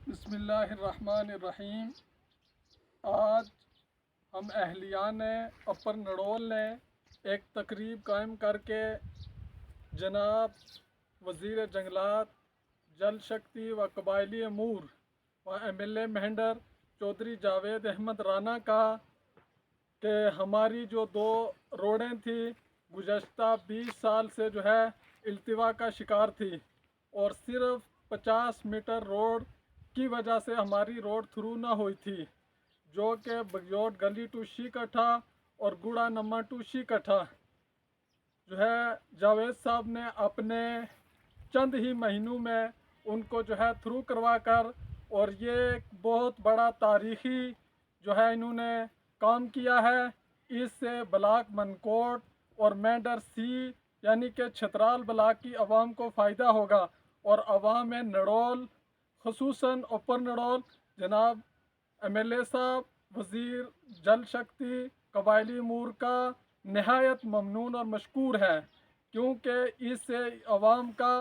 بسم اللہ الرحمن الرحیم۔ آج ہم اہلیان اپر نڑول نے ایک تقریب قائم کر کے جناب وزیر جنگلات، جل شکتی و قبائلی امور و MLA مہنڈر چودھری جاوید احمد رانا کا کہ ہماری جو 2 روڈیں تھیں گزشتہ 20 سال سے جو ہے التوا کا شکار تھی، اور صرف 50 میٹر روڈ کی وجہ سے ہماری روڈ تھرو نہ ہوئی تھی، جو کہ بگیوٹ گلی ٹو شی کٹھا اور گوڑا نمبر 2 شی کٹھا جو ہے جاوید صاحب نے اپنے چند ہی مہینوں میں ان کو جو ہے تھرو کروا کر، اور یہ ایک بہت بڑا تاریخی جو ہے انہوں نے کام کیا ہے۔ اس سے بلاک منکوٹ اور مینڈر سی یعنی کہ چھترال بلاک کی عوام کو فائدہ ہوگا، اور عوام نڑول خصوصاً اوپر نڑول جناب MLA صاحب وزیر جل شکتی قبائلی امور کا نہایت ممنون اور مشکور ہے، کیونکہ اس سے عوام کا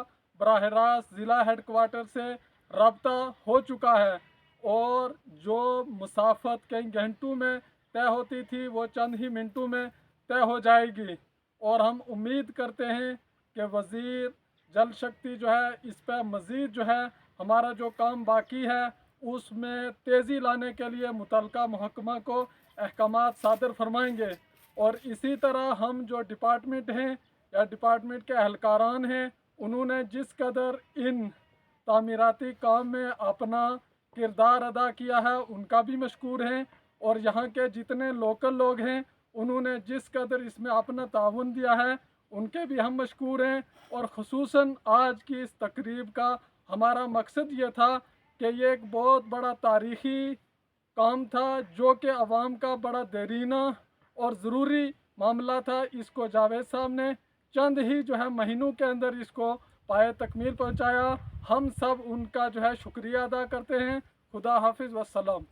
براہ راست ضلع ہیڈ کوارٹر سے رابطہ ہو چکا ہے، اور جو مسافت کئی گھنٹوں میں طے ہوتی تھی وہ چند ہی منٹوں میں طے ہو جائے گی۔ اور ہم امید کرتے ہیں کہ وزیر جل شکتی جو ہے اس پہ مزید جو ہے ہمارا جو کام باقی ہے اس میں تیزی لانے کے لیے متعلقہ محکمہ کو احکامات صادر فرمائیں گے، اور اسی طرح ہم جو ڈپارٹمنٹ ہیں یا ڈپارٹمنٹ کے اہلکاران ہیں انہوں نے جس قدر ان تعمیراتی کام میں اپنا کردار ادا کیا ہے ان کا بھی مشکور ہیں، اور یہاں کے جتنے لوکل لوگ ہیں انہوں نے جس قدر اس میں اپنا تعاون دیا ہے ان کے بھی ہم مشکور ہیں۔ اور خصوصاً آج کی اس تقریب کا ہمارا مقصد یہ تھا کہ یہ ایک بہت بڑا تاریخی کام تھا جو کہ عوام کا بڑا دیرینہ اور ضروری معاملہ تھا۔ اس کو جاوید صاحب نے چند ہی جو ہے مہینوں کے اندر اس کو پائے تکمیل پہنچایا۔ ہم سب ان کا جو ہے شکریہ ادا کرتے ہیں۔ خدا حافظ والسلام۔